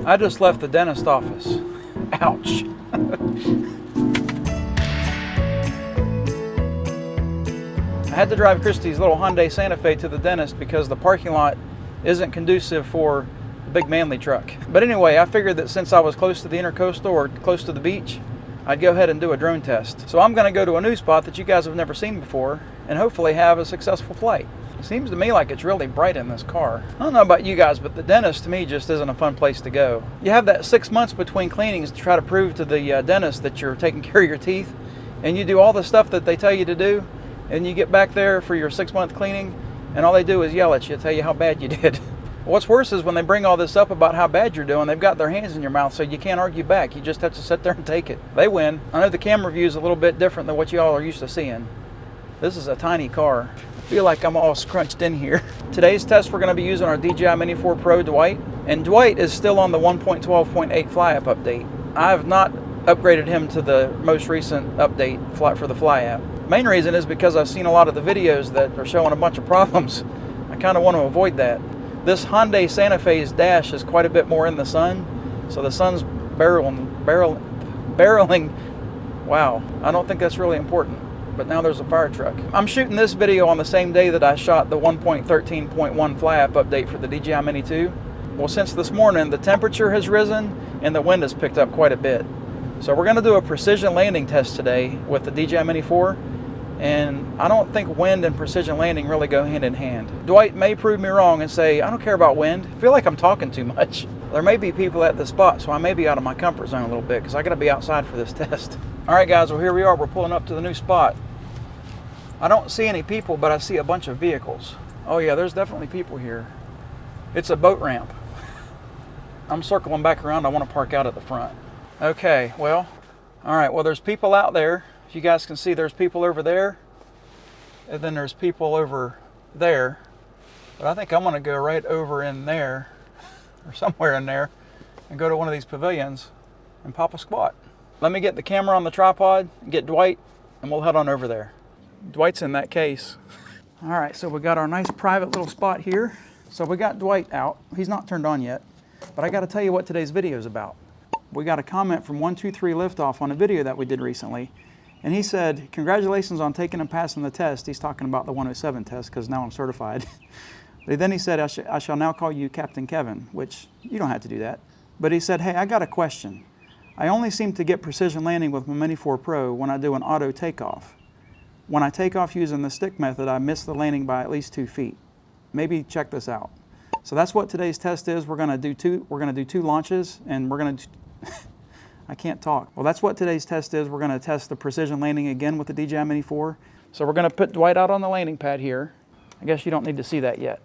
I just left the dentist office. Ouch. I had to drive Kristi's little Hyundai Santa Fe to the dentist because the parking lot isn't conducive for a big manly truck. But anyway, I figured that since I was close to the intercoastal or close to the beach, I'd go ahead and do a drone test. So I'm going to go to a new spot that you guys have never seen before and hopefully have a successful flight. It seems to me like it's really bright in this car. I don't know about you guys, but the dentist to me just isn't a fun place to go. You have that 6 months between cleanings to try to prove to the dentist that you're taking care of your teeth, and you do all the stuff that they tell you to do, and you get back there for your 6 month cleaning, and all they do is yell at you, tell you how bad you did. What's worse is when they bring all this up about how bad you're doing, they've got their hands in your mouth, so you can't argue back. You just have to sit there and take it. They win. I know the camera view is a little bit different than what you all are used to seeing. This is a tiny car. I feel like I'm all scrunched in here. Today's test, we're going to be using our DJI Mini 4 Pro Dwight, and Dwight is still on the 1.12.8 fly-app update. I have not upgraded him to the most recent update for the fly app. Main reason is because I've seen a lot of the videos that are showing a bunch of problems. I kind of want to avoid that. This Hyundai Santa Fe's dash is quite a bit more in the sun, so the sun's barreling. Wow, I don't think that's really important. But now there's a fire truck. I'm shooting this video on the same day that I shot the 1.13.1 fly app update for the DJI Mini 2. Well, since this morning, the temperature has risen and the wind has picked up quite a bit. So we're gonna do a precision landing test today with the DJI Mini 4. And I don't think wind and precision landing really go hand in hand. Dwight may prove me wrong and say, I don't care about wind. I feel like I'm talking too much. There may be people at the spot, so I may be out of my comfort zone a little bit because I gotta be outside for this test. All right, guys, well, here we are. We're pulling up to the new spot. I don't see any people, but I see a bunch of vehicles. Oh yeah, there's definitely people here. It's a boat ramp. I'm circling back around. I want to park out at the front. Okay, well, all right, well, there's people out there. If you guys can see, there's people over there, and then there's people over there. But I think I'm gonna go right over in there, or somewhere in there, and go to one of these pavilions and pop a squat. Let me get the camera on the tripod, get Dwight, and we'll head on over there. Dwight's in that case. All right, so we got our nice private little spot here. So we got Dwight out. He's not turned on yet, but I gotta tell you what today's video is about. We got a comment from 123 Liftoff on a video that we did recently. And he said, congratulations on taking and passing the test. He's talking about the 107 test because now I'm certified. But then he said, I shall now call you Captain Kevin, which you don't have to do that. But he said, hey, I got a question. I only seem to get precision landing with my Mini 4 Pro when I do an auto takeoff. When I take off using the stick method, I miss the landing by at least 2 feet. Maybe check this out. So that's what today's test is. We're gonna do two launches, and we're gonna I can't talk. Well, that's what today's test is. We're gonna test the precision landing again with the DJI Mini 4. So we're gonna put Dwight out on the landing pad here. I guess you don't need to see that yet.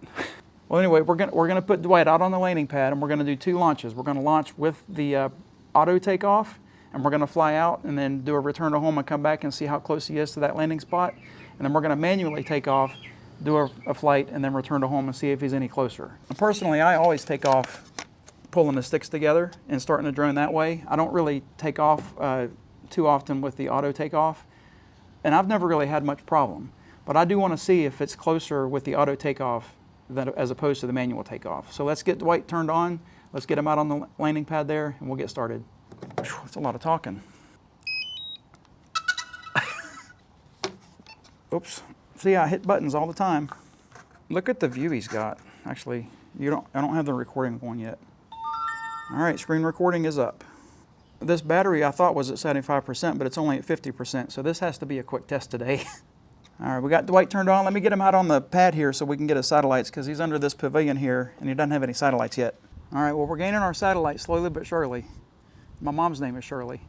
Well, anyway, we're gonna put Dwight out on the landing pad, and we're gonna do 2 launches. We're gonna launch with the auto takeoff, and we're gonna fly out and then do a return to home and come back and see how close he is to that landing spot. And then we're gonna manually take off, do a flight, and then return to home and see if he's any closer. And personally, I always take off pulling the sticks together and starting the drone that way. I don't really take off too often with the auto takeoff, and I've never really had much problem. But I do want to see if it's closer with the auto takeoff as opposed to the manual takeoff. So let's get Dwight turned on. Let's get him out on the landing pad there, and we'll get started. That's a lot of talking. Oops. See, I hit buttons all the time. Look at the view he's got. Actually, I don't have the recording going yet. All right, screen recording is up. This battery I thought was at 75%, but it's only at 50%, so this has to be a quick test today. All right, we got Dwight turned on. Let me get him out on the pad here so we can get his satellites, because he's under this pavilion here, and he doesn't have any satellites yet. All right, well, we're gaining our satellites slowly but surely. My mom's name is Shirley.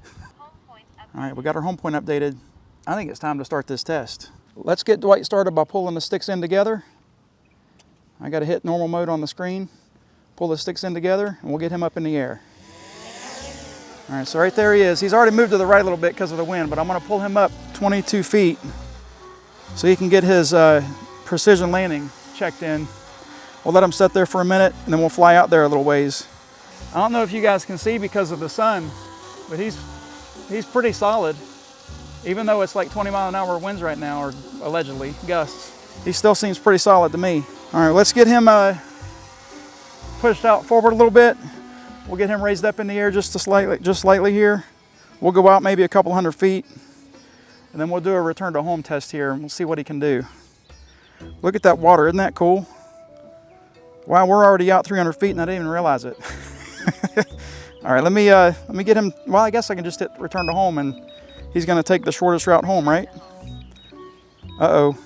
All right, we got our home point updated. I think it's time to start this test. Let's get Dwight started by pulling the sticks in together. I got to hit normal mode on the screen. Pull the sticks in together, and we'll get him up in the air. All right, so right there he is. He's already moved to the right a little bit because of the wind, but I'm gonna pull him up 22 feet so he can get his precision landing checked in. We'll let him sit there for a minute, and then we'll fly out there a little ways. I don't know if you guys can see because of the sun, but he's pretty solid. Even though it's like 20-mile-an-hour winds right now, or allegedly, gusts. He still seems pretty solid to me. All right, let's get him pushed out forward a little bit, We'll get him raised up in the air just slightly here. We'll go out maybe a couple hundred feet, and then we'll do a return to home test here, and we'll see what he can do. Look at that water, isn't that cool? Wow, we're already out 300 feet and I didn't even realize it. All right, let me get him. Well, I guess I can just hit return to home, and he's gonna take the shortest route home, right? Uh-oh.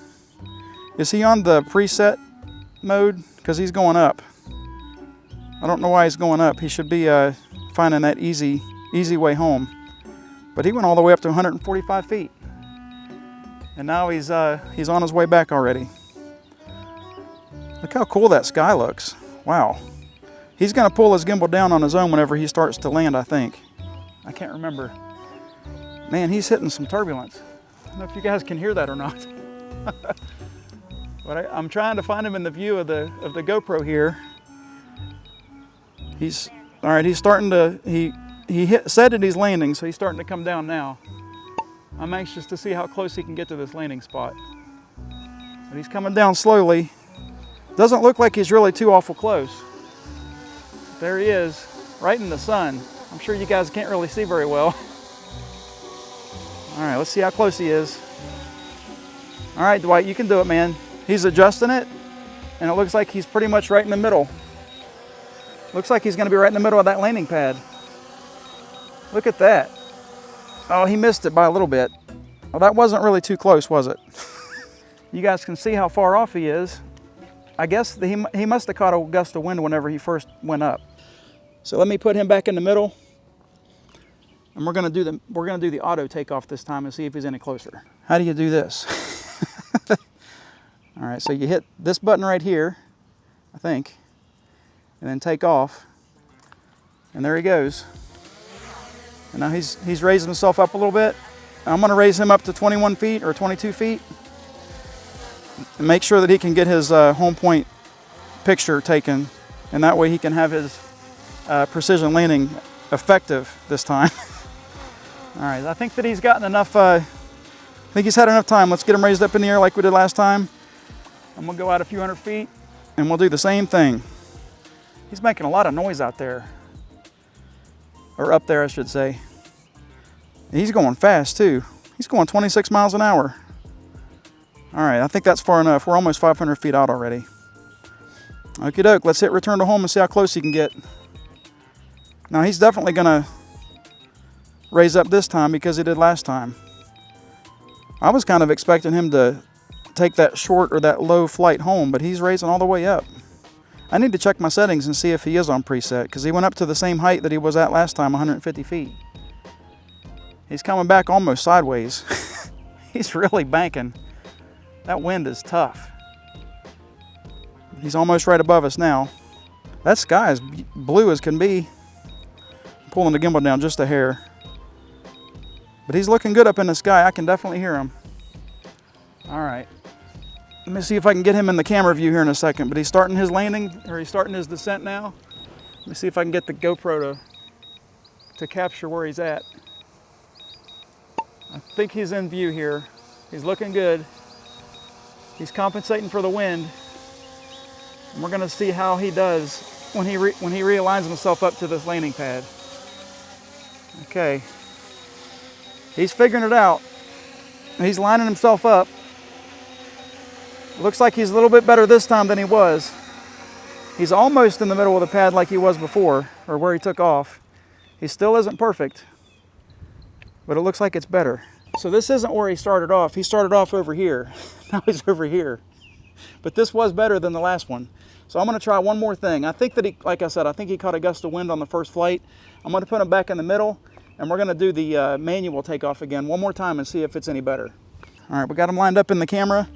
Is he on the preset mode? Because he's going up. I don't know why he's going up. He should be finding that easy way home. But he went all the way up to 145 feet. And now he's on his way back already. Look how cool that sky looks. Wow. He's gonna pull his gimbal down on his own whenever he starts to land, I think. I can't remember. Man, he's hitting some turbulence. I don't know if you guys can hear that or not. But I'm trying to find him in the view of the GoPro here. All right, he's starting to, said that he's landing, so he's starting to come down now. I'm anxious to see how close he can get to this landing spot. But he's coming down slowly. Doesn't look like he's really too awful close. There he is, right in the sun. I'm sure you guys can't really see very well. All right, let's see how close he is. All right, Dwight, you can do it, man. He's adjusting it, and it looks like he's pretty much right in the middle. Looks like he's gonna be right in the middle of that landing pad. Look at that. Oh, he missed it by a little bit. Well, that wasn't really too close, was it? You guys can see how far off he is. I guess he must have caught a gust of wind whenever he first went up. So let me put him back in the middle, and we're gonna do the auto takeoff this time and see if he's any closer. How do you do this? All right, so you hit this button right here, I think, and then take off, and there he goes. And now he's raising himself up a little bit. I'm gonna raise him up to 21 feet or 22 feet and make sure that he can get his home point picture taken, and that way he can have his precision landing effective this time. All right, I think that he's gotten enough, I think he's had enough time. Let's get him raised up in the air like we did last time. I'm gonna go out a few hundred feet and we'll do the same thing. He's making a lot of noise out there. Or up there, I should say. He's going fast too. He's going 26 miles an hour. All right, I think that's far enough. We're almost 500 feet out already. Okie doke, let's hit return to home and see how close he can get. Now he's definitely gonna raise up this time because he did last time. I was kind of expecting him to take that short or that low flight home, but he's raising all the way up. I need to check my settings and see if he is on preset, because he went up to the same height that he was at last time, 150 feet. He's coming back almost sideways. He's really banking. That wind is tough. He's almost right above us now. That sky is blue as can be. I'm pulling the gimbal down just a hair. But he's looking good up in the sky. I can definitely hear him. All right. Let me see if I can get him in the camera view here in a second, but he's starting his landing, or he's starting his descent now. Let me see if I can get the GoPro to capture where he's at. I think he's in view here. He's looking good. He's compensating for the wind. And we're gonna see how he does when he realigns himself up to this landing pad. Okay. He's figuring it out. He's lining himself up. Looks like he's a little bit better this time than he was. He's almost in the middle of the pad like he was before, or where he took off. He still isn't perfect, but it looks like it's better. So this isn't where he started off. He started off over here. Now he's over here. But this was better than the last one. So I'm gonna try one more thing. I think that like I said, I think he caught a gust of wind on the first flight. I'm gonna put him back in the middle, and we're gonna do the manual takeoff again one more time and see if it's any better. All right, we got him lined up in the camera.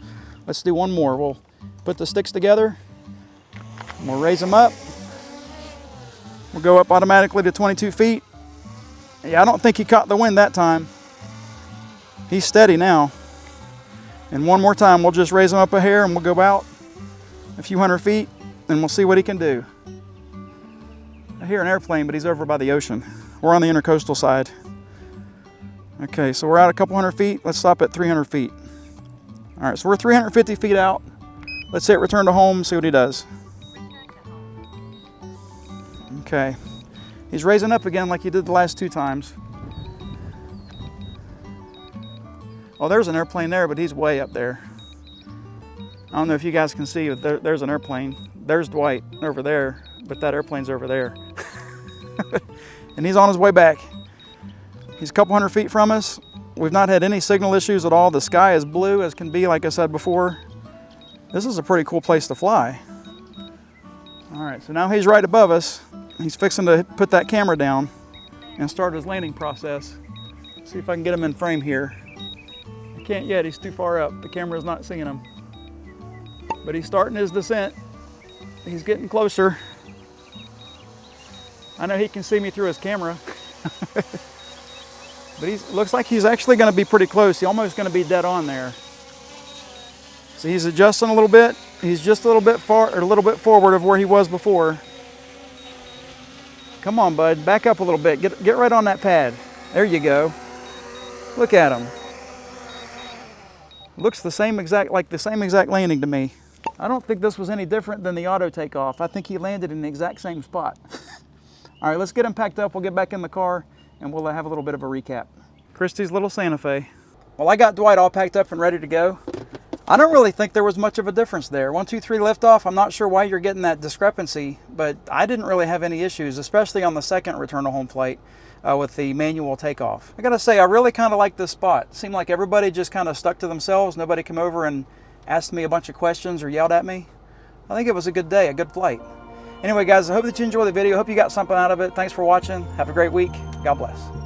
Let's do one more. We'll put the sticks together, and we'll raise them up. We'll go up automatically to 22 feet. Yeah, I don't think he caught the wind that time. He's steady now. And one more time, we'll just raise him up a hair and we'll go out a few hundred feet and we'll see what he can do. I hear an airplane, but he's over by the ocean. We're on the intercoastal side. Okay, so we're out a couple hundred feet. Let's stop at 300 feet. All right, so we're 350 feet out. Let's hit return to home, see what he does. Okay, He's raising up again like he did the last 2 times. Oh, there's an airplane there, but he's way up there. I don't know if you guys can see, but there's an airplane. There's Dwight over there, but that airplane's over there. And he's on his way back. He's a couple hundred feet from us. We've not had any signal issues at all. The sky is blue as can be, like I said before. This is a pretty cool place to fly. All right, so now he's right above us. He's fixing to put that camera down and start his landing process. See if I can get him in frame here. I can't yet, he's too far up. The camera's not seeing him. But he's starting his descent. He's getting closer. I know he can see me through his camera. But he looks like he's actually going to be pretty close. He's almost going to be dead on there. So he's adjusting a little bit. He's just a little bit forward of where he was before. Come on, bud, back up a little bit. Get right on that pad. There you go. Look at him. Looks the same exact landing to me. I don't think this was any different than the auto takeoff. I think he landed in the exact same spot. All right, let's get him packed up. We'll get back in the car and we'll have a little bit of a recap. Kristi's little Santa Fe. Well, I got Dwight all packed up and ready to go. I don't really think there was much of a difference there. 1, 2, 3 liftoff. I'm not sure why you're getting that discrepancy, but I didn't really have any issues, especially on the second return to home flight with the manual takeoff. I gotta say, I really kind of like this spot. It seemed like everybody just kind of stuck to themselves. Nobody came over and asked me a bunch of questions or yelled at me. I think it was a good day, a good flight. Anyway, guys, I hope that you enjoyed the video. I hope you got something out of it. Thanks for watching. Have a great week. God bless.